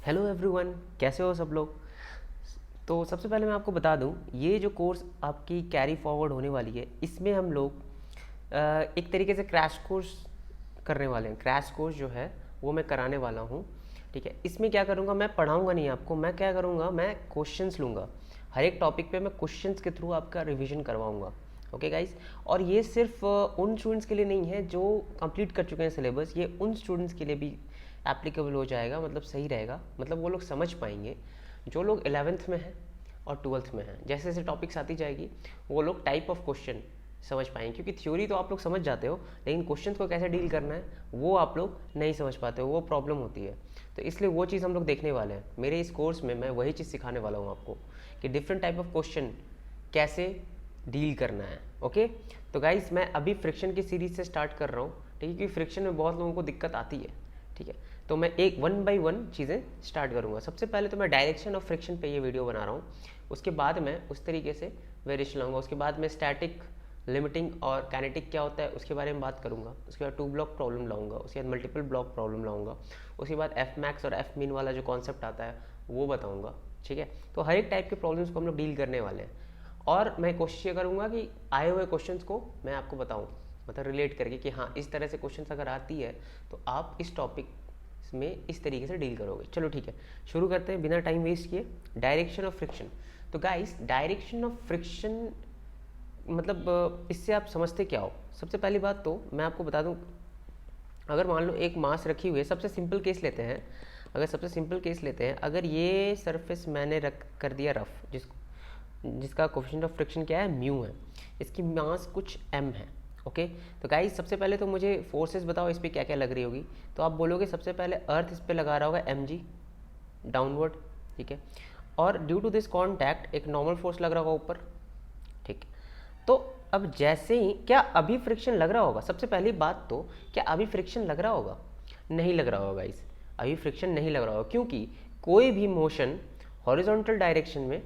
Hello everyone, कैसे हो सब लोग। तो सबसे पहले मैं आपको बता दूं, ये जो कोर्स आपकी कैरी फॉरवर्ड होने वाली है, इसमें हम लोग एक तरीके से क्रैश कोर्स करने वाले हैं। क्रैश कोर्स जो है वो मैं कराने वाला हूँ। ठीक है, इसमें क्या करूँगा, मैं पढ़ाऊँगा नहीं आपको, मैं क्या करूँगा, मैं क्वेश्चंस लूँगा। हर एक टॉपिक पे मैं क्वेश्चंस के थ्रू आपका रिवीजन करवाऊँगा। ओके गाइस, और ये सिर्फ उन स्टूडेंट्स के लिए नहीं है जो कंप्लीट कर चुके हैं सिलेबस, ये उन स्टूडेंट्स के लिए भी एप्लीकेबल हो जाएगा, मतलब सही रहेगा, मतलब वो लोग समझ पाएंगे जो लोग 11th में हैं और 12th में हैं। जैसे जैसे टॉपिक्स आती जाएगी वो लोग टाइप ऑफ क्वेश्चन समझ पाएंगे, क्योंकि थ्योरी तो आप लोग समझ जाते हो, लेकिन क्वेश्चन को कैसे डील करना है वो आप लोग नहीं समझ पाते हो, वो प्रॉब्लम होती है। तो इसलिए वो चीज़ हम लोग देखने वाले हैं मेरे इस कोर्स में। मैं वही चीज़ सिखाने वाला हूँ आपको कि डिफरेंट टाइप ऑफ क्वेश्चन कैसे डील करना है। ओके, तो गाइस मैं अभी फ्रिक्शन की सीरीज से स्टार्ट कर रहा हूँ, ठीक है, क्योंकि फ्रिक्शन में बहुत लोगों को दिक्कत आती है। ठीक है, तो मैं एक 1 बाई 1 चीज़ें स्टार्ट करूँगा। सबसे पहले तो मैं डायरेक्शन ऑफ फ्रिक्शन पे ये वीडियो बना रहा हूँ, उसके बाद मैं उस तरीके से वेरिएशन लाऊंगा। उसके बाद मैं स्टैटिक, लिमिटिंग और काइनेटिक क्या होता है उसके बारे में बात करूँगा। उसके बाद 2 ब्लॉक प्रॉब्लम लाऊंगा, उसके बाद मल्टीपल ब्लॉक प्रॉब्लम लाऊंगा, उसके बाद एफ मैक्स और एफ मीन वाला जो कॉन्सेप्ट आता है वो बताऊँगा। ठीक है, तो हर एक टाइप के प्रॉब्लम्स को हम लोग डील करने वाले हैं, और मैं कोशिश ये करूँगा कि आए हुए क्वेश्चंस को मैं आपको बताऊँ, मतलब रिलेट करके कि हाँ इस तरह से क्वेश्चंस अगर आती है तो आप इस टॉपिक में इस तरीके से डील करोगे। चलो ठीक है, शुरू करते हैं बिना टाइम वेस्ट किए। Direction of friction. तो गाइस डायरेक्शन ऑफ फ्रिक्शन मतलब इससे आप समझते क्या हो। सबसे पहली बात तो मैं आपको बता दूं, अगर मान लो एक मास रखी हुई है, सबसे सिंपल केस लेते हैं, अगर ये सरफेस मैंने रख कर दिया रफ, जिसका कोफिशिएंट ऑफ फ्रिक्शन क्या है, म्यू है, इसकी मास कुछ m है। ओके, तो गाइस सबसे पहले तो मुझे फोर्सेस बताओ इस पर क्या क्या लग रही होगी। तो आप बोलोगे सबसे पहले अर्थ इस पर लगा रहा होगा mg डाउनवर्ड, ठीक है, और ड्यू टू दिस कॉन्टैक्ट एक नॉर्मल फोर्स लग रहा होगा ऊपर। ठीक, तो अब जैसे ही क्या अभी फ्रिक्शन लग रहा होगा, सबसे पहली बात तो क्या अभी फ्रिक्शन लग रहा होगा, नहीं लग रहा होगा गाइस, अभी फ्रिक्शन नहीं लग रहा होगा, क्योंकि कोई भी मोशन हॉरिजॉन्टल डायरेक्शन में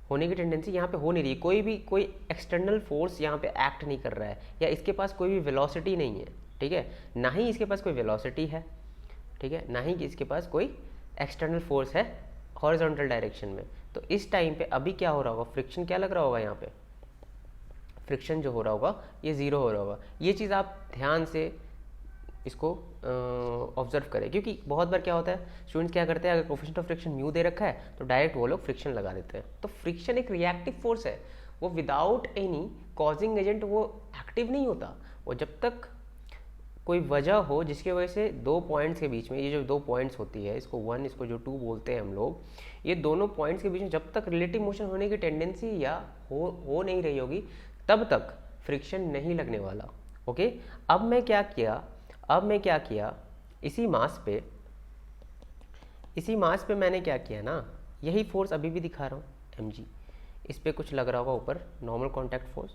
होने की टेंडेंसी यहाँ पे हो नहीं रही। कोई एक्सटर्नल फोर्स यहाँ पे एक्ट नहीं कर रहा है, या इसके पास कोई भी वेलोसिटी नहीं है। ठीक है, ना ही इसके पास कोई वेलोसिटी है, ठीक है, ना ही इसके पास कोई एक्सटर्नल फोर्स है हॉरिजॉन्टल डायरेक्शन में। तो इस टाइम पे अभी क्या हो रहा होगा, फ्रिक्शन क्या लग रहा होगा, यहाँ पे फ्रिक्शन जो हो रहा होगा ये ज़ीरो हो रहा होगा। ये चीज़ आप ध्यान से इसको ऑब्जर्व करें, क्योंकि बहुत बार क्या होता है, स्टूडेंट्स क्या करते हैं, अगर कोफिशिएंट ऑफ फ्रिक्शन म्यू दे रखा है तो डायरेक्ट वो लोग फ्रिक्शन लगा देते हैं। तो फ्रिक्शन एक रिएक्टिव फोर्स है, वो विदाउट एनी कॉजिंग एजेंट वो एक्टिव नहीं होता। वो जब तक कोई वजह हो जिसकी वजह से दो पॉइंट्स के बीच में, ये जो दो पॉइंट्स होती है, इसको 1 इसको जो 2 बोलते हैं हम लोग, ये दोनों पॉइंट्स के बीच में जब तक रिलेटिव मोशन होने की टेंडेंसी या हो नहीं रही होगी, तब तक फ्रिक्शन नहीं लगने वाला। ओके, अब मैं क्या किया, इसी मास पे मैंने क्या किया ना, यही फोर्स अभी भी दिखा रहा हूँ mg, इस पर कुछ लग रहा होगा ऊपर, नॉर्मल कॉन्टैक्ट फोर्स,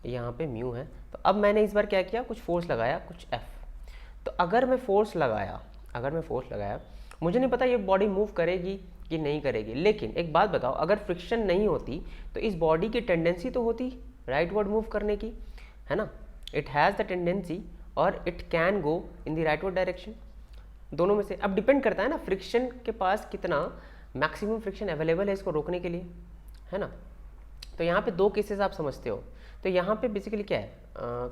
यहाँ पे म्यू है। तो अब मैंने इस बार क्या किया, कुछ फोर्स लगाया, कुछ f। तो अगर मैं फोर्स लगाया, मुझे नहीं पता ये बॉडी मूव करेगी कि नहीं करेगी, लेकिन एक बात बताओ, अगर फ्रिक्शन नहीं होती तो इस बॉडी की टेंडेंसी तो होती राइटवर्ड मूव करने की, है ना। इट हैज़ द टेंडेंसी और it can go in the rightward direction, दोनों में से। अब डिपेंड करता है ना फ्रिक्शन के पास कितना मैक्सिमम फ्रिक्शन अवेलेबल है इसको रोकने के लिए, है ना। तो यहाँ पे दो केसेस आप समझते हो। तो यहाँ पे बेसिकली क्या है,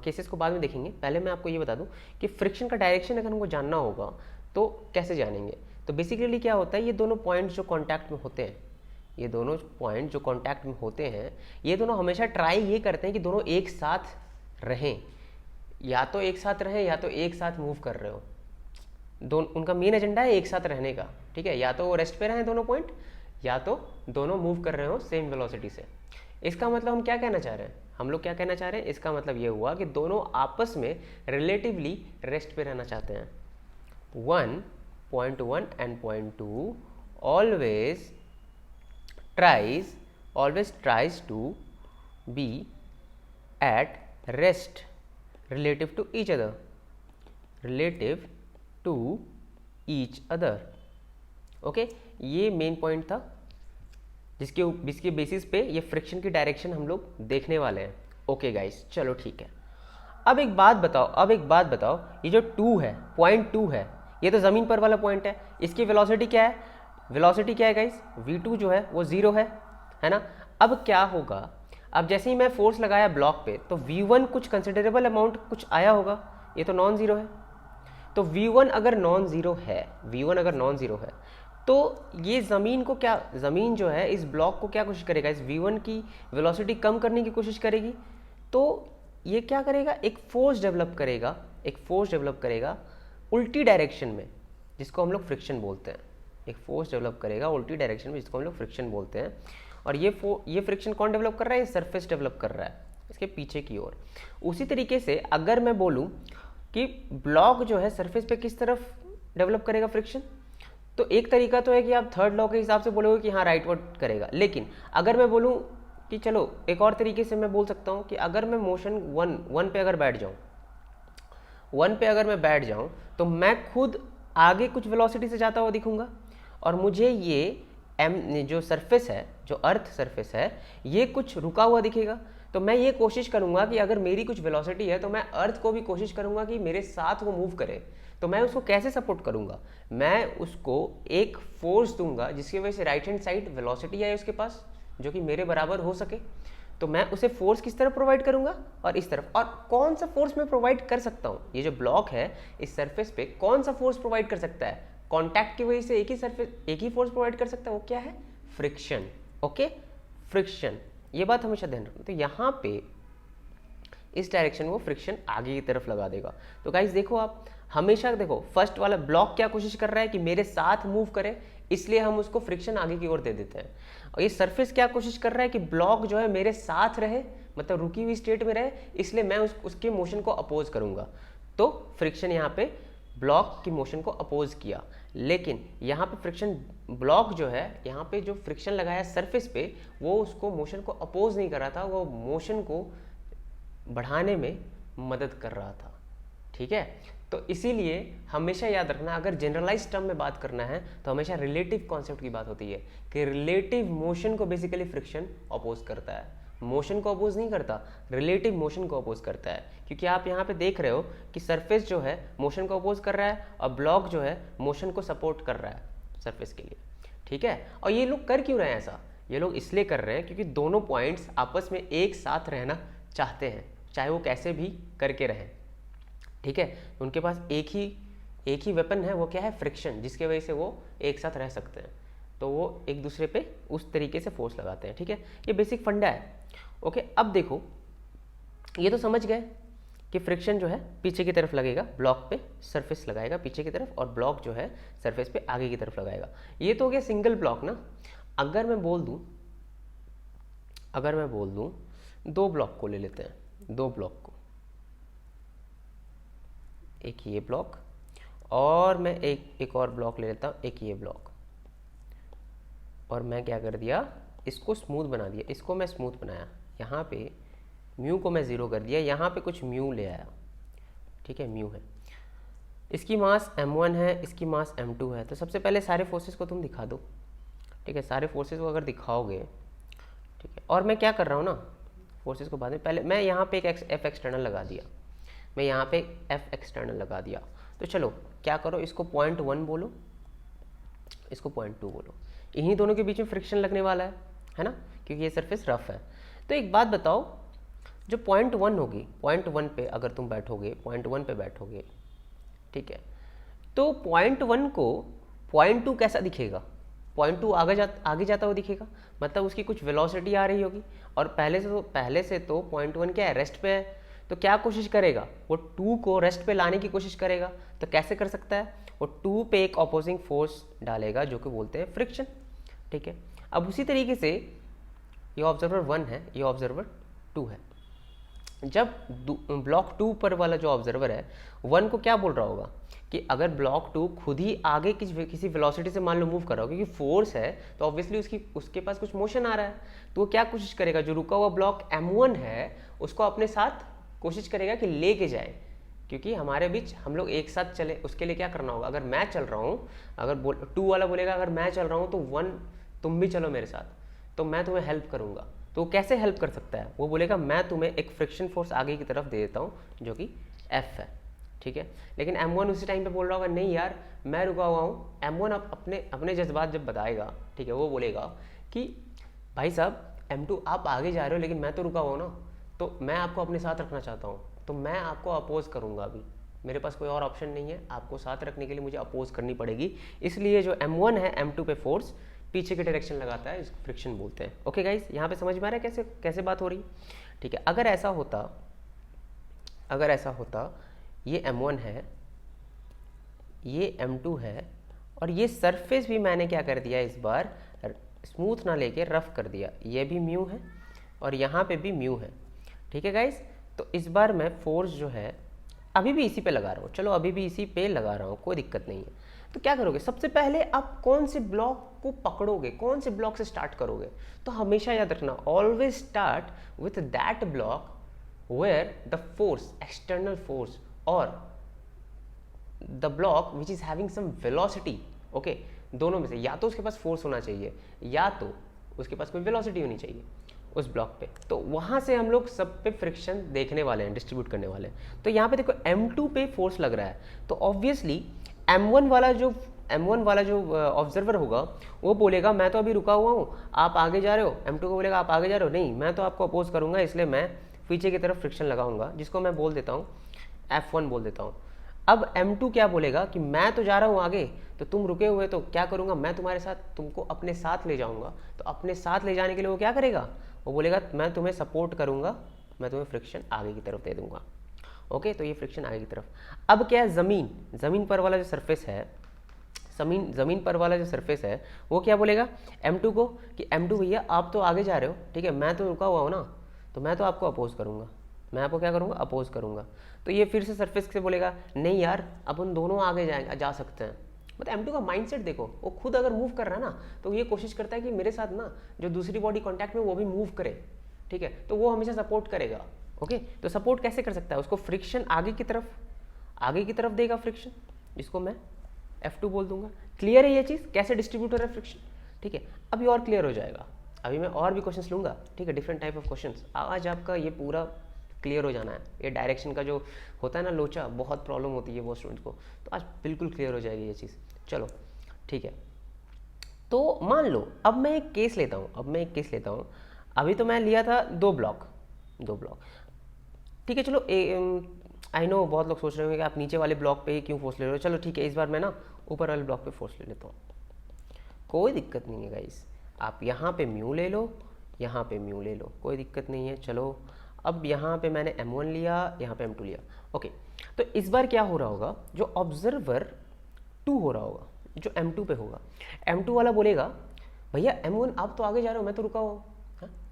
केसेस को बाद में देखेंगे, पहले मैं आपको ये बता दूँ कि फ्रिक्शन का डायरेक्शन अगर हमको जानना होगा तो कैसे जानेंगे। तो बेसिकली क्या होता है, ये दोनों पॉइंट्स जो कॉन्टैक्ट में होते हैं, ये दोनों हमेशा ट्राई ये करते हैं कि दोनों एक साथ रहें, या तो एक साथ रहें या तो एक साथ मूव कर रहे हो। उनका मेन एजेंडा है एक साथ रहने का, ठीक है, या तो वो रेस्ट पे रहें दोनों पॉइंट, या तो दोनों मूव कर रहे हो सेम वेलोसिटी से। इसका मतलब हम क्या कहना चाह रहे हैं, इसका मतलब ये हुआ कि दोनों आपस में रिलेटिवली रेस्ट पे रहना चाहते हैं। 1.1 and point 2 always tries to be at rest relative to each other। Okay, ये मेन पॉइंट था जिसके बेसिस पे ये फ्रिक्शन की डायरेक्शन हम लोग देखने वाले हैं। ओके गाइस, चलो ठीक है। अब एक बात बताओ, ये जो 2 है, पॉइंट 2 है, ये तो ज़मीन पर वाला पॉइंट है। इसकी वेलोसिटी क्या है, वेलोसिटी क्या है गाइस, v2 जो है वो 0 है ना। अब क्या होगा, अब जैसे ही मैं फोर्स लगाया ब्लॉक पे तो v1 कुछ कंसिडरेबल अमाउंट कुछ आया होगा, ये तो नॉन ज़ीरो है। तो v1 अगर नॉन ज़ीरो है, v1 अगर नॉन ज़ीरो है तो ये ज़मीन को क्या, ज़मीन जो है इस ब्लॉक को क्या कोशिश करेगा, इस v1 की वेलोसिटी कम करने की कोशिश करेगी। तो ये क्या करेगा, एक फोर्स डेवलप करेगा, एक फोर्स डेवलप करेगा उल्टी डायरेक्शन में, जिसको हम लोग फ्रिक्शन बोलते हैं। एक फोर्स डेवलप करेगा उल्टी डायरेक्शन में, जिसको हम लोग फ्रिक्शन बोलते हैं। और ये फ्रिक्शन कौन डेवलप कर रहा है, ये सरफेस डेवलप कर रहा है इसके पीछे की ओर। उसी तरीके से अगर मैं बोलूँ कि ब्लॉक जो है सरफेस पे किस तरफ डेवलप करेगा फ्रिक्शन, तो एक तरीका तो है कि आप थर्ड लॉ के हिसाब से बोलोगे कि हाँ राइटवर्ड करेगा। लेकिन अगर मैं बोलूँ कि चलो एक और तरीके से मैं बोल सकता हूँ कि अगर मैं मोशन वन पे अगर बैठ जाऊँ, वन पे अगर मैं बैठ जाऊँ तो मैं खुद आगे कुछ वेलोसिटी से जाता हुआ दिखूंगा और मुझे ये एम जो सरफेस है, जो अर्थ सरफेस है, ये कुछ रुका हुआ दिखेगा। तो मैं ये कोशिश करूंगा कि अगर मेरी कुछ वेलोसिटी है तो मैं अर्थ को भी कोशिश करूंगा कि मेरे साथ वो मूव करे। तो मैं उसको कैसे सपोर्ट करूंगा, मैं उसको एक फोर्स दूंगा जिसकी वजह से राइट हैंड साइड वेलोसिटी है उसके पास जो कि मेरे बराबर हो सके। तो मैं उसे फोर्स किस तरफ प्रोवाइड करूंगा, और इस तरफ। और कौन सा फोर्स मैं प्रोवाइड कर सकता हूँ, ये जो ब्लॉक है इस सरफेस पे कौन सा फोर्स प्रोवाइड कर सकता है, कांटेक्ट की वजह से एक ही फोर्स प्रोवाइड कर सकता है, वो क्या है, फ्रिक्शन। ओके, फ्रिक्शन, ये बात हमेशा ध्यान रखना। तो यहाँ पे इस डायरेक्शन में वो फ्रिक्शन आगे की तरफ लगा देगा। तो गाइस देखो, आप हमेशा देखो फर्स्ट वाला ब्लॉक क्या कोशिश कर रहा है कि मेरे साथ मूव करे, इसलिए हम उसको फ्रिक्शन आगे की ओर दे देते हैं। और ये सरफेस क्या कोशिश कर रहा है कि ब्लॉक जो है मेरे साथ रहे, मतलब रुकी हुई स्टेट में रहे, इसलिए मैं उसके मोशन को अपोज करूंगा। तो फ्रिक्शन यहाँ पे ब्लॉक की मोशन को अपोज किया। लेकिन यहाँ पे फ्रिक्शन ब्लॉक जो है, यहाँ पे जो फ्रिक्शन लगाया सरफेस पे, वो उसको मोशन को अपोज नहीं कर रहा था, वो मोशन को बढ़ाने में मदद कर रहा था। ठीक है, तो इसीलिए हमेशा याद रखना, अगर जनरलाइज टर्म में बात करना है तो हमेशा रिलेटिव कॉन्सेप्ट की बात होती है कि रिलेटिव मोशन को बेसिकली फ्रिक्शन अपोज करता है, मोशन को अपोज नहीं करता, रिलेटिव मोशन को अपोज करता है। क्योंकि आप यहाँ पे देख रहे हो कि सरफेस जो है मोशन को अपोज कर रहा है और ब्लॉक जो है मोशन को सपोर्ट कर रहा है सरफेस के लिए। ठीक है, और ये लोग कर क्यों रहे हैं ऐसा, ये लोग इसलिए कर रहे हैं क्योंकि दोनों पॉइंट्स आपस में एक साथ रहना चाहते हैं, चाहे वो कैसे भी करके रहें। ठीक है, तो उनके पास एक ही वेपन है, वो क्या है, फ्रिक्शन, जिसके वजह से वो एक साथ रह सकते हैं। तो वो एक दूसरे पे उस तरीके से फोर्स लगाते हैं। ठीक है, ये बेसिक फंडा है। ओके, अब देखो, ये तो समझ गए कि फ्रिक्शन जो है पीछे की तरफ लगेगा, ब्लॉक पे सरफेस लगाएगा पीछे की तरफ, और ब्लॉक जो है सरफेस पे आगे की तरफ लगाएगा। ये तो हो गया सिंगल ब्लॉक ना। अगर मैं बोल दूं दो ब्लॉक को ले लेते हैं, दो ब्लॉक को, एक ये ब्लॉक और मैं एक और ब्लॉक ले लेता हूँ, एक ये ब्लॉक, और मैं क्या कर दिया, इसको स्मूथ बना दिया, इसको मैं स्मूथ बनाया, यहाँ पे म्यू को मैं ज़ीरो कर दिया, यहाँ पे कुछ म्यू ले आया। ठीक है, म्यू है, इसकी मास m1 है, इसकी मास m2 है। तो सबसे पहले सारे फोर्सेस को तुम दिखा दो। ठीक है, सारे फोर्सेस को अगर दिखाओगे, ठीक है, और मैं क्या कर रहा हूँ ना, फोर्सेस को बाद में, पहले मैं यहाँ पे एक एफ एक्सटर्नल लगा दिया, मैं यहाँ पे एफ एक्सटर्नल लगा दिया। तो चलो क्या करो, इसको 0.1 बोलो, इसको 0.2 बोलो, इन्हीं दोनों के बीच में फ्रिक्शन लगने वाला है ना, क्योंकि ये सरफेस रफ है। तो एक बात बताओ, जो 0.1 होगी, 0.1 पे अगर तुम बैठोगे, 0.1 पे बैठोगे, ठीक है, तो 0.1 को 0.2 कैसा दिखेगा, 0.2 आगे जाता हुआ दिखेगा, मतलब उसकी कुछ वेलोसिटी आ रही होगी। और पहले से तो 0.1 क्या है, रेस्ट पे है, तो क्या कोशिश करेगा, वो 2 को रेस्ट पे लाने की कोशिश करेगा। तो कैसे कर सकता है, वो 2 पे एक ऑपोजिंग फोर्स डालेगा जो कि बोलते हैं फ्रिक्शन। ठीक है, अब उसी तरीके से ये ऑब्जर्वर 1 है, ये ऑब्जर्वर 2 है। जब ब्लॉक 2 पर वाला जो ऑब्जर्वर है 1 को क्या बोल रहा होगा कि अगर ब्लॉक 2 खुद ही आगे किसी वेलोसिटी से मान लो मूव कर रहा होगा, क्योंकि फोर्स है तो ऑब्वियसली उसके पास कुछ मोशन आ रहा है, तो वो क्या कोशिश करेगा, जो रुका हुआ ब्लॉक m1 है उसको अपने साथ कोशिश करेगा कि लेके जाए, क्योंकि हमारे बीच हम लोग एक साथ चले। उसके लिए क्या करना होगा, अगर मैं चल रहा हूँ, अगर 2 वाला बोलेगा अगर मैं चल रहा हूँ तो 1 तुम भी चलो मेरे साथ, तो मैं तुम्हें हेल्प करूँगा। तो कैसे हेल्प कर सकता है, वो बोलेगा मैं तुम्हें एक फ्रिक्शन फोर्स आगे की तरफ दे देता हूँ जो कि F है। ठीक है। लेकिन M1 उसी टाइम पे बोल रहा होगा नहीं यार मैं रुका हुआ हूँ। M1 अपने अपने जज्बात जब बताएगा, ठीक है, वो बोलेगा कि भाई साहब M2 आप आगे जा रहे हो लेकिन मैं तो रुका हुआ हूँ ना, तो मैं आपको अपने साथ रखना चाहता हूँ, तो मैं आपको अपोज करूँगा। अभी मेरे पास कोई और ऑप्शन नहीं है, आपको साथ रखने के लिए मुझे अपोज करनी पड़ेगी। इसलिए जो M1 है M2 पे फोर्स पीछे के डायरेक्शन लगाता है, इसको फ्रिक्शन बोलते हैं। ओके गाइस, यहाँ पे समझ में आ रहा है कैसे कैसे बात हो रही, ठीक है। अगर ऐसा होता ये M1 है, ये M2 है, और ये सरफेस भी मैंने क्या कर दिया इस बार, स्मूथ ना लेके रफ कर दिया। ये भी म्यू है और यहाँ पे भी म्यू है, ठीक है गाइस। तो इस बार मैं फोर्स जो है अभी भी इसी पे लगा रहा हूँ, चलो अभी भी इसी पे लगा रहा हूँ, कोई दिक्कत नहीं है। तो क्या करोगे, सबसे पहले आप कौन से ब्लॉक को पकड़ोगे, कौन से ब्लॉक से स्टार्ट करोगे, तो हमेशा याद रखना always start with that block where the force, external force और the block which is having some velocity. Okay, दोनों में से या तो उसके पास फोर्स होना चाहिए या तो उसके पास कोई वेलोसिटी होनी चाहिए उस ब्लॉक पे। तो वहां से हम लोग सब पे फ्रिक्शन देखने वाले हैं, डिस्ट्रीब्यूट करने वाले हैं। तो यहाँ पे देखो M2 पे फोर्स लग रहा है, तो ऑब्वियसली M1 वाला जो ऑब्जर्वर होगा वो बोलेगा मैं तो अभी रुका हुआ हूँ, आप आगे जा रहे हो। M2 को बोलेगा आप आगे जा रहे हो, नहीं मैं तो आपको अपोज करूंगा, इसलिए मैं पीछे की तरफ फ्रिक्शन लगाऊंगा, जिसको मैं बोल देता हूँ F1 बोल देता हूँ। अब M2 क्या बोलेगा कि मैं तो जा रहा हूँ आगे, तो तुम रुके हुए, तो क्या करूँगा मैं तुम्हारे साथ, तुमको अपने साथ ले जाऊँगा। तो अपने साथ ले जाने के लिए वो क्या करेगा, वो बोलेगा मैं तुम्हें सपोर्ट करूँगा, मैं तुम्हें फ्रिक्शन आगे की तरफ दे दूँगा। ओके, तो ये फ्रिक्शन आगे की तरफ। अब क्या है, ज़मीन पर वाला जो सरफेस है, ज़मीन पर वाला जो सरफेस है वो क्या बोलेगा M2 को कि M2 भैया आप तो आगे जा रहे हो, ठीक है, मैं तो रुका हुआ हूँ ना, तो मैं तो आपको अपोज करूँगा, मैं आपको क्या करूँगा, अपोज करूँगा। तो ये फिर से सरफेस से बोलेगा नहीं यार अपन दोनों आगे जा सकते हैं। मतलब M2 का माइंडसेट देखो, वो खुद अगर मूव कर रहा है ना, तो ये कोशिश करता है कि मेरे साथ ना जो दूसरी बॉडी कॉन्टैक्ट में वो भी मूव करे, ठीक है, तो वो हमेशा सपोर्ट करेगा। ओके, तो सपोर्ट कैसे कर सकता है, उसको फ्रिक्शन आगे की तरफ देगा फ्रिक्शन, जिसको मैं F2 बोल दूंगा। क्लियर है ये चीज़ कैसे डिस्ट्रीब्यूट हो रहा है फ्रिक्शन, ठीक है। अभी और क्लियर हो जाएगा, अभी मैं और भी क्वेश्चंस लूँगा, ठीक है, डिफरेंट टाइप ऑफ क्वेश्चंस। आज आपका ये पूरा क्लियर हो जाना है। ये डायरेक्शन का जो होता है ना लोचा, बहुत प्रॉब्लम होती है वो स्टूडेंट्स को, तो आज बिल्कुल क्लियर हो जाएगी ये चीज़। चलो ठीक है, तो मान लो अब मैं एक केस लेता हूँ, अभी तो मैं लिया था दो ब्लॉक, ठीक है। चलो आई नो बहुत लोग सोच रहे होंगे कि आप नीचे वाले ब्लॉक पे ही क्यों फोर्स ले रहे हो। चलो ठीक है, इस बार मैं ना ऊपर वाले ब्लॉक पे फोर्स ले लेता हूँ, कोई दिक्कत नहीं है गाइस। आप यहाँ पे म्यू ले लो, यहाँ पे म्यू ले लो, कोई दिक्कत नहीं है। चलो अब यहाँ पे मैंने M1 लिया, यहाँ पे M2 लिया। ओके, तो इस बार क्या हो रहा होगा, जो ऑब्जर्वर 2 हो रहा होगा, जो M2 पे होगा, M2 वाला बोलेगा भैया M1 आप तो आगे जा रहे हो, मैं तो रुका हुआ हूँ,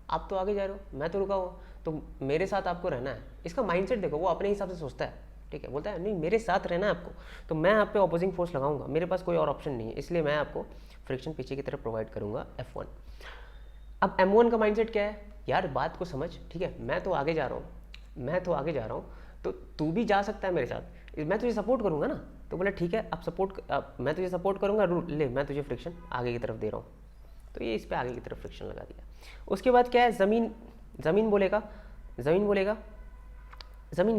आप तो आगे जा रहे हो, मैं तो रुका हुआ, तो मेरे साथ आपको रहना है। इसका माइंडसेट देखो, वो अपने हिसाब से सोचता है, ठीक है, बोलता है नहीं मेरे साथ रहना है आपको, तो मैं आप पे ऑपोजिंग फोर्स लगाऊंगा, मेरे पास कोई और ऑप्शन नहीं है, इसलिए मैं आपको फ्रिक्शन पीछे की तरफ प्रोवाइड करूंगा F1। अब M1 का माइंडसेट क्या है, यार बात को समझ, ठीक है, मैं तो आगे जा रहा हूँ, तो तू भी जा सकता है मेरे साथ, मैं तुझे सपोर्ट करूंगा ना। तो बोला ठीक है, मैं तुझे सपोर्ट करूंगा, ले मैं तुझे फ्रिक्शन आगे की तरफ दे रहा हूँ, तो ये इस पर आगे की तरफ फ्रिक्शन लगा दिया। उसके बाद क्या है, ज़मीन बोलेगा, ज़मीन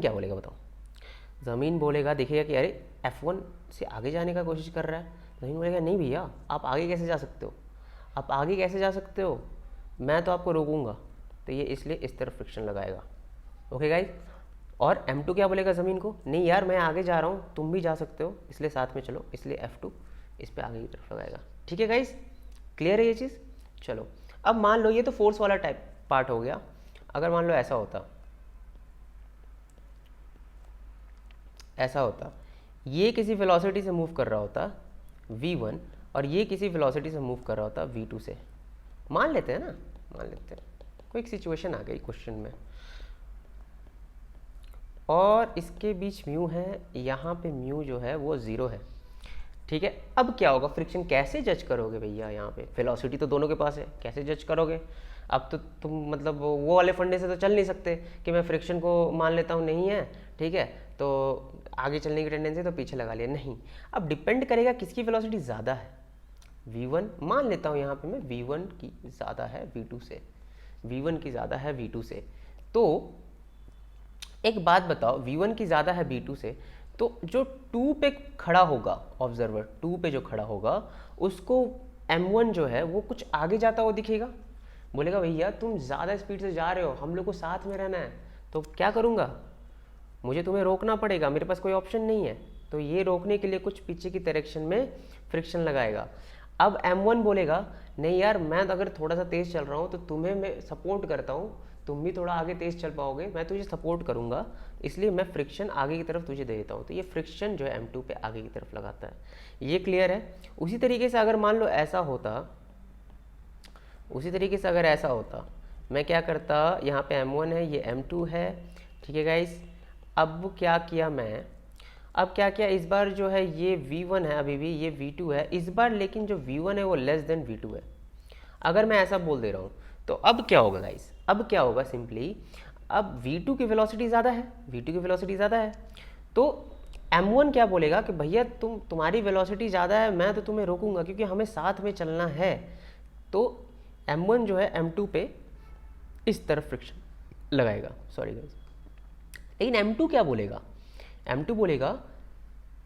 क्या बोलेगा बताओ, ज़मीन बोलेगा, देखिएगा कि अरे F1 से आगे जाने का कोशिश कर रहा है। ज़मीन बोलेगा नहीं भैया आप आगे कैसे जा सकते हो, मैं तो आपको रोकूंगा, तो ये इसलिए इस तरफ फ्रिक्शन लगाएगा। ओके गाइज, और M2 क्या बोलेगा ज़मीन को, नहीं यार मैं आगे जा रहा हूँ, तुम भी जा सकते हो, इसलिए साथ में चलो, इसलिए F2 इस पर आगे की तरफ लगाएगा। ठीक है गाइज, क्लियर है ये चीज़। चलो अब मान लो ये तो फोर्स वाला टाइप पार्ट हो गया। अगर मान लो ऐसा होता, ये किसी वेलोसिटी से मूव कर रहा होता v1 और ये किसी वेलोसिटी से मूव कर रहा होता v2 से, मान लेते हैं, कोई एक सिचुएशन आ गई क्वेश्चन में और इसके बीच म्यू है, यहाँ पे म्यू जो है वो 0 है, ठीक है। अब क्या होगा, फ्रिक्शन कैसे जज करोगे भैया, यहाँ पे वेलोसिटी तो दोनों के पास है, कैसे जज करोगे। अब तो तुम मतलब वो वाले फंडे से तो चल नहीं सकते कि मैं फ्रिक्शन को मान लेता हूँ नहीं है, ठीक है, तो आगे चलने की टेंडेंसी तो पीछे लगा लिया, नहीं। अब डिपेंड करेगा किसकी वेलोसिटी ज़्यादा है, v1 मान लेता हूँ यहाँ पे मैं, v1 की ज़्यादा है v2 से, तो एक बात बताओ, v1 की ज़्यादा है v2 से, तो जो 2 पे खड़ा होगा, ऑब्जर्वर 2 पे जो खड़ा होगा, उसको M1 जो है वो कुछ आगे जाता हुआ दिखेगा। बोलेगा भैया तुम ज़्यादा स्पीड से जा रहे हो, हम लोग को साथ में रहना है, तो क्या करूँगा, मुझे तुम्हें रोकना पड़ेगा, मेरे पास कोई ऑप्शन नहीं है। तो ये रोकने के लिए कुछ पीछे की डायरेक्शन में फ्रिक्शन लगाएगा। अब M1 बोलेगा नहीं यार, मैं तो अगर थोड़ा सा तेज़ चल रहा हूँ तो तुम्हें मैं सपोर्ट करता हूँ, तुम भी थोड़ा आगे तेज़ चल पाओगे, मैं तुझे सपोर्ट करूँगा, इसलिए मैं फ्रिक्शन आगे की तरफ तुझे दे देता हूँ। तो ये फ्रिक्शन जो है M2 पे आगे की तरफ लगाता है। ये क्लियर है। उसी तरीके से अगर मान लो ऐसा होता, उसी तरीके से अगर ऐसा होता, मैं क्या करता, यहाँ पे M1 है, ये M2 है, ठीक है गाइस। अब क्या किया मैं, अब क्या किया, इस बार जो है ये V1 है, अभी भी ये V2 है इस बार, लेकिन जो V1 है वो लेस देन V2 है। अगर मैं ऐसा बोल दे रहा हूँ तो अब क्या होगा गाइस, अब क्या होगा, सिंपली अब V2 की वेलोसिटी ज़्यादा है, V2 की वेलोसिटी ज़्यादा है, तो M1 क्या बोलेगा कि भैया तुम्हारी वेलोसिटी ज़्यादा है, मैं तो तुम्हें रोकूंगा क्योंकि हमें साथ में चलना है। तो M1 जो है M2 पे इस तरफ फ्रिक्शन लगाएगा, सॉरी गाइस। लेकिन M2 क्या बोलेगा, M2 बोलेगा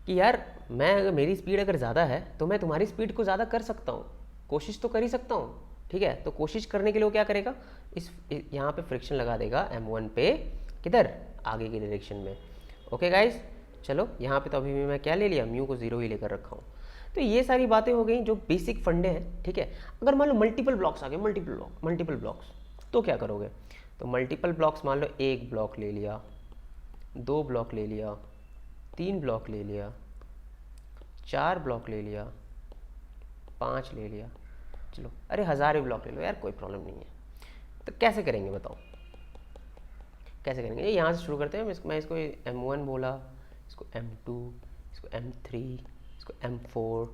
कि यार मैं अगर मेरी स्पीड अगर ज़्यादा है तो मैं तुम्हारी स्पीड को ज़्यादा कर सकता हूँ, कोशिश तो कर ही सकता हूँ, ठीक है। तो कोशिश करने के लिए वो क्या करेगा, इस यहाँ पे फ्रिक्शन लगा देगा M1 पे, किधर, आगे की डायरेक्शन में। ओके गाइस, चलो यहाँ पे तो अभी भी मैं क्या ले लिया, म्यू को 0 ही लेकर रखा हूँ। तो ये सारी बातें हो गई जो बेसिक फंडे हैं, ठीक है। अगर मान लो मल्टीपल ब्लॉक्स आ गए, मल्टीपल ब्लॉक्स, तो क्या करोगे, तो मल्टीपल ब्लॉक्स मान लो 1 ब्लॉक ले लिया, 2 ब्लॉक ले लिया, 3 ब्लॉक ले लिया, 4 ब्लॉक ले लिया, 5 ले लिया, चलो अरे 1000 ब्लॉक ले लो यार, कोई प्रॉब्लम नहीं है। तो कैसे करेंगे बताओ, कैसे करेंगे, ये यहाँ से शुरू करते हैं। मैं इसको M1 बोला, इसको M2, इसको M3, इसको M4,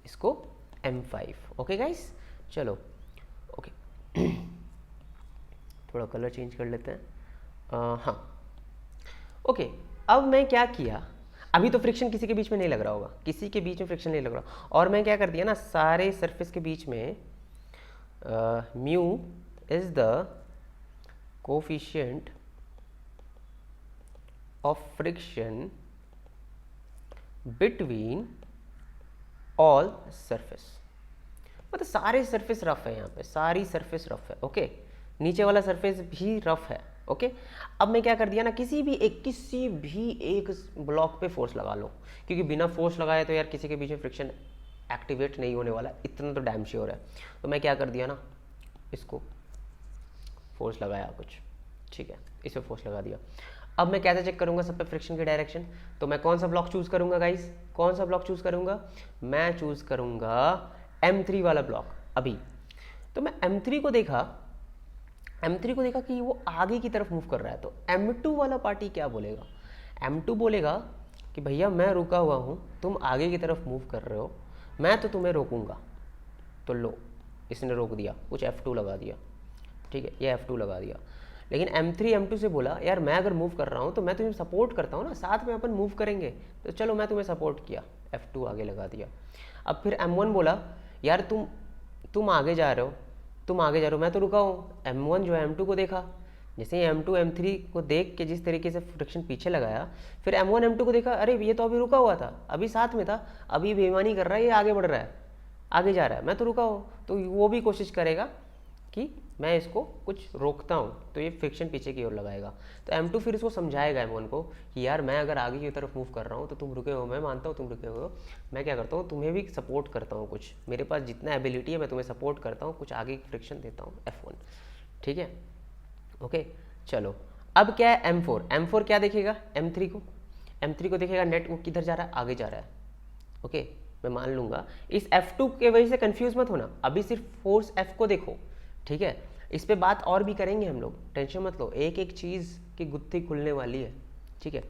इसको M5। ओके गाइस, चलो ओके थोड़ा कलर चेंज कर लेते हैं। हाँ ओके, अब मैं क्या किया, अभी तो फ्रिक्शन किसी के बीच में नहीं लग रहा होगा, किसी के बीच में फ्रिक्शन नहीं लग रहा, और मैं क्या कर दिया ना, सारे सरफेस के बीच में mu is the coefficient of friction between all surface. मतलब सारे सरफेस रफ है, यहाँ पे सारी सरफेस रफ है, ओके। नीचे वाला सरफेस भी रफ है, ओके। अब मैं क्या कर दिया ना, किसी भी एक ब्लॉक पे फोर्स लगा लो, क्योंकि बिना फोर्स लगाए तो यार किसी के बीच में फ्रिक्शन एक्टिवेट नहीं होने वाला, इतना तो डैम श्योर है। तो मैं क्या कर दिया ना, इसको फोर्स लगाया कुछ, ठीक है, इस पर फोर्स लगा दिया। अब मैं कैसे चेक करूंगा सब पे फ्रिक्शन की डायरेक्शन, तो मैं कौन सा ब्लॉक चूज करूंगा गाइस, कौन सा ब्लॉक चूज करूंगा, मैं चूज करूंगा M3 वाला ब्लॉक। अभी तो मैं M3 को देखा कि वो आगे की तरफ मूव कर रहा है, तो M2 वाला पार्टी क्या बोलेगा, M2 बोलेगा कि भैया मैं रुका हुआ हूँ, तुम आगे की तरफ मूव कर रहे हो, मैं तो तुम्हें रोकूंगा। तो लो, इसने रोक दिया, कुछ F2 लगा दिया, ठीक है, ये F2 लगा दिया। लेकिन M3 M2 से बोला यार मैं अगर मूव कर रहा हूँ तो मैं तुम्हें सपोर्ट करता हूँ ना, साथ में अपन मूव करेंगे, तो चलो मैं तुम्हें सपोर्ट किया, F2 आगे लगा दिया। अब फिर M1 बोला यार तुम आगे जा रहे हो, मैं तो रुका हूँ। M1 जो है M2 को देखा, जैसे ही M2 M3 को देख के जिस तरीके से फ्रिक्शन पीछे लगाया, फिर M1 M2 को देखा, अरे ये तो अभी रुका हुआ था, अभी साथ में था, अभी बेईमानी कर रहा है, ये आगे बढ़ रहा है, आगे जा रहा है, मैं तो रुका हूँ। तो वो भी कोशिश करेगा कि मैं इसको कुछ रोकता हूँ, तो ये फ्रिक्शन पीछे की ओर लगाएगा। तो M2 फिर इसको समझाएगा M1 को कि यार मैं अगर आगे की तरफ मूव कर रहा हूँ तो तुम रुके हो, मैं मानता हूँ तुम रुके हो, मैं क्या करता हूँ तुम्हें भी सपोर्ट करता हूँ, कुछ मेरे पास जितना एबिलिटी है मैं तुम्हें सपोर्ट करता हूँ, कुछ आगे फ्रिक्शन देता हूँ, F1, ठीक है। ओके चलो, अब क्या है M4 क्या देखेगा, M3 को देखेगा, नेट वो किधर जा रहा है, आगे जा रहा है, ओके। मैं मान लूंगा इस F2 के वजह से कंफ्यूज मत होना, अभी सिर्फ फोर्स F को देखो, ठीक है। इस पे बात और भी करेंगे हम लोग, टेंशन मत लो, एक एक चीज़ की गुत्थी खुलने वाली है, ठीक है।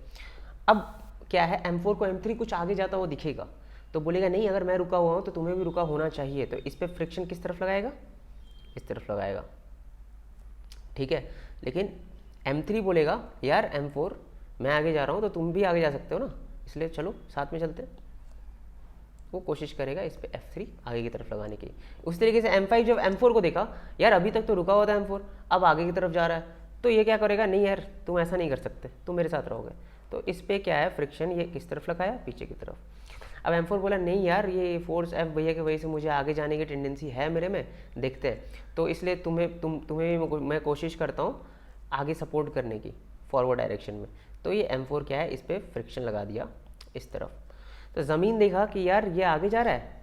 अब क्या है, M4 को M3 कुछ आगे जाता हुआ दिखेगा, तो बोलेगा नहीं अगर मैं रुका हुआ हूँ तो तुम्हें भी रुका होना चाहिए, तो इस पर फ्रिक्शन किस तरफ लगाएगा, इस तरफ लगाएगा, ठीक है। लेकिन M3 बोलेगा यार M4 मैं आगे जा रहा हूँ तो तुम भी आगे जा सकते हो ना, इसलिए चलो साथ में चलते हैं। वो कोशिश करेगा इस पे F3 आगे की तरफ लगाने की। उस तरीके से M5 जब M4 को देखा, यार अभी तक तो रुका हुआ था M4, अब आगे की तरफ जा रहा है, तो ये क्या करेगा, नहीं यार तुम ऐसा नहीं कर सकते, तुम मेरे साथ रहोगे, तो इस पे क्या है फ्रिक्शन, ये किस तरफ लगाया, पीछे की तरफ। अब M4 बोला नहीं यार ये फोर्स F भैया की वजह से मुझे आगे जाने की टेंडेंसी है मेरे में, देखते हैं, तो इसलिए तुम्हें भी मैं कोशिश करता हूँ आगे सपोर्ट करने की फॉरवर्ड डायरेक्शन में। तो ये M4 क्या है, इस पर फ्रिक्शन लगा दिया इस तरफ। तो ज़मीन देखा कि यार ये आगे जा रहा है,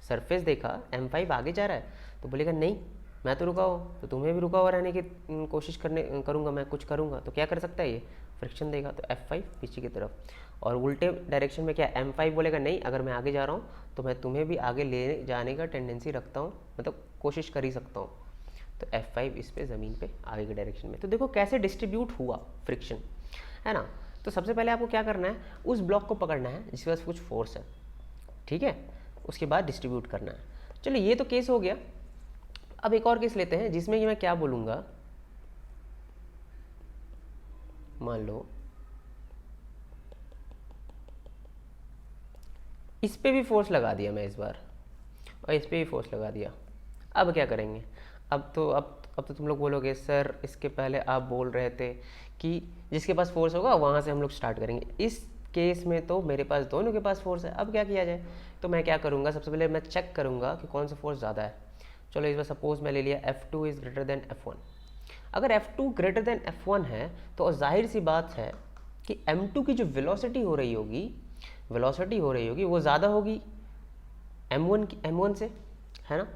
सरफेस देखा M5 आगे जा रहा है, तो बोलेगा नहीं मैं तो रुका हूँ, तो तुम्हें भी रुका हुआ रहने की कोशिश करूँगा, मैं कुछ करूँगा, तो क्या कर सकता है ये फ्रिक्शन देगा, तो F5 पीछे की तरफ। और उल्टे डायरेक्शन में क्या M5 बोलेगा नहीं अगर मैं आगे जा रहा हूँ तो मैं तुम्हें भी आगे ले जाने का टेंडेंसी रखता हूँ, मतलब कोशिश कर ही सकता हूँ, तो F5 इस पे ज़मीन पे आगे की डायरेक्शन में। तो देखो कैसे डिस्ट्रीब्यूट हुआ फ्रिक्शन, है ना। तो सबसे पहले आपको क्या करना है, उस ब्लॉक को पकड़ना है जिसके पास कुछ फोर्स है, ठीक है, उसके बाद डिस्ट्रीब्यूट करना है। चलो ये तो केस हो गया। अब एक और केस लेते हैं जिसमें कि मैं क्या बोलूँगा, मान लो इस पे भी फोर्स लगा दिया मैं इस बार, और इस पे भी फोर्स लगा दिया। अब क्या करेंगे, अब तो तुम लोग बोलोगे सर इसके पहले आप बोल रहे थे कि जिसके पास फोर्स होगा वहाँ से हम लोग स्टार्ट करेंगे। इस केस में तो मेरे पास दोनों के पास फोर्स है, अब क्या किया जाए। तो मैं क्या करूँगा, सबसे पहले मैं चेक करूँगा कि कौन सा फोर्स ज़्यादा है। चलो इस बार सपोज मैं ले लिया F2 is greater than F1। अगर F2 ग्रेटर देन F1 है तो जाहिर सी बात है कि M2 की जो वेलोसिटी हो रही होगी वो ज़्यादा होगी M1 से, है ना।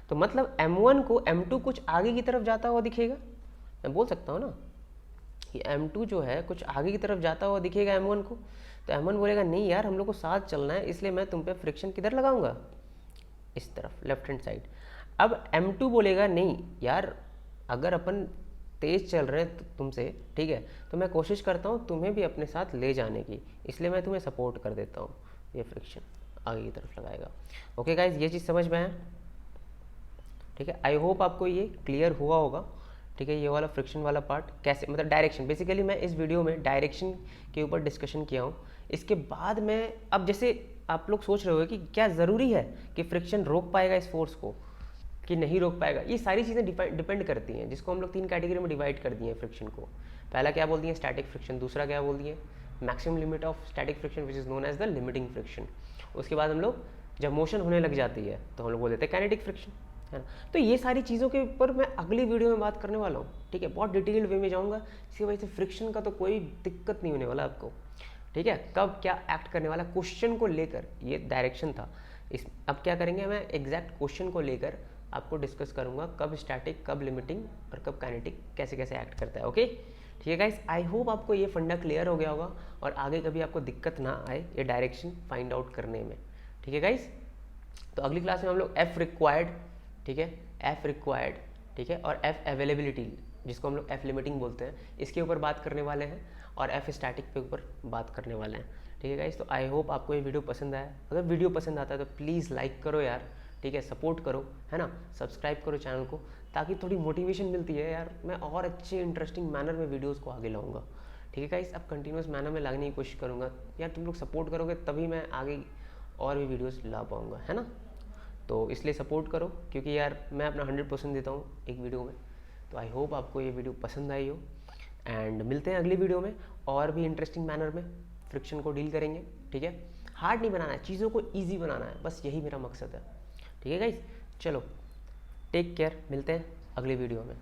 तो मतलब M1 को M2 कुछ आगे की तरफ जाता हुआ दिखेगा, मैं बोल सकता हूँ ना कि M2 जो है कुछ आगे की तरफ जाता हुआ दिखेगा M1 को। तो M1 बोलेगा नहीं यार हम लोग को साथ चलना है, इसलिए मैं तुम पे फ्रिक्शन किधर लगाऊंगा, इस तरफ, लेफ्ट हैंड साइड। अब M2 बोलेगा नहीं यार अगर अपन तेज़ चल रहे हैं तुमसे, ठीक है, तो मैं कोशिश करता हूँ तुम्हें भी अपने साथ ले जाने की, इसलिए मैं तुम्हें सपोर्ट कर देता हूँ, ये फ्रिक्शन आगे की तरफ लगाएगा। ओके गाइज, ये चीज़ समझ में है, ठीक है। आई होप आपको ये क्लियर हुआ होगा, ठीक है। ये वाला फ्रिक्शन वाला पार्ट कैसे, मतलब डायरेक्शन, बेसिकली मैं इस वीडियो में डायरेक्शन के ऊपर डिस्कशन किया हूँ। इसके बाद मैं अब जैसे आप लोग सोच रहे हो कि क्या ज़रूरी है कि फ्रिक्शन रोक पाएगा इस फोर्स को कि नहीं रोक पाएगा, ये सारी चीज़ें डिपेंड करती हैं, जिसको हम लोग 3 कैटेगरी में डिवाइड कर दिए हैं फ्रिक्शन को। पहला क्या बोल दिए, स्टैटिक फ्रिक्शन, दूसरा क्या बोल दिए, maximum limit of static friction which is known as the limiting friction. उसके बाद हम लोग जब मोशन होने लग जाती है तो हम लोग बोल देते हैं काइनेटिक फ्रिक्शन, है ना। तो ये सारी चीज़ों के ऊपर मैं अगली वीडियो में बात करने वाला हूँ, ठीक है, बहुत डिटेल्ड वे में जाऊँगा। इसकी वजह से फ्रिक्शन का तो कोई दिक्कत नहीं होने वाला आपको, ठीक है। कब क्या एक्ट करने वाला क्वेश्चन को लेकर, ये डायरेक्शन था, इस अब क्या करेंगे, मैं एग्जैक्ट क्वेश्चन को लेकर आपको डिस्कस करूंगा, कब स्टैटिक, कब लिमिटिंग और कब काइनेटिक कैसे कैसे एक्ट करता है। ओके, ठीक है गाइस, आई होप आपको ये फंडा क्लियर हो गया होगा और आगे कभी आपको दिक्कत ना आए ये डायरेक्शन फाइंड आउट करने में, ठीक है गाइस। तो अगली क्लास में हम लोग F रिक्वायर्ड, ठीक है, F रिक्वायर्ड, ठीक है, और F अवेलेबिलिटी जिसको हम लोग F लिमिटिंग बोलते हैं, इसके ऊपर बात करने वाले हैं, और F स्टैटिक के ऊपर बात करने वाले हैं, ठीक है गाइस। तो आई होप आपको ये वीडियो पसंद आया। अगर वीडियो पसंद आता है तो प्लीज़ लाइक करो यार, ठीक है, सपोर्ट करो, है ना, सब्सक्राइब करो चैनल को, ताकि थोड़ी मोटिवेशन मिलती है यार, मैं और अच्छे इंटरेस्टिंग मैनर में वीडियोस को आगे लाऊंगा, ठीक है गाइस। अब कंटिन्यूस मैनर में लाने की कोशिश करूँगा यार, तुम लोग सपोर्ट करोगे तभी मैं आगे और भी वीडियोस ला पाऊँगा, है ना। तो इसलिए सपोर्ट करो, क्योंकि यार मैं अपना 100% देता हूँ एक वीडियो में। तो आई होप आपको ये वीडियो पसंद आई हो, एंड मिलते हैं अगली वीडियो में और भी इंटरेस्टिंग मैनर में फ्रिक्शन को डील करेंगे, ठीक है। हार्ड नहीं बनाना है, चीज़ों को ईजी बनाना है, बस यही मेरा मकसद है, ठीक है गाइस। चलो टेक केयर, मिलते हैं अगली वीडियो में।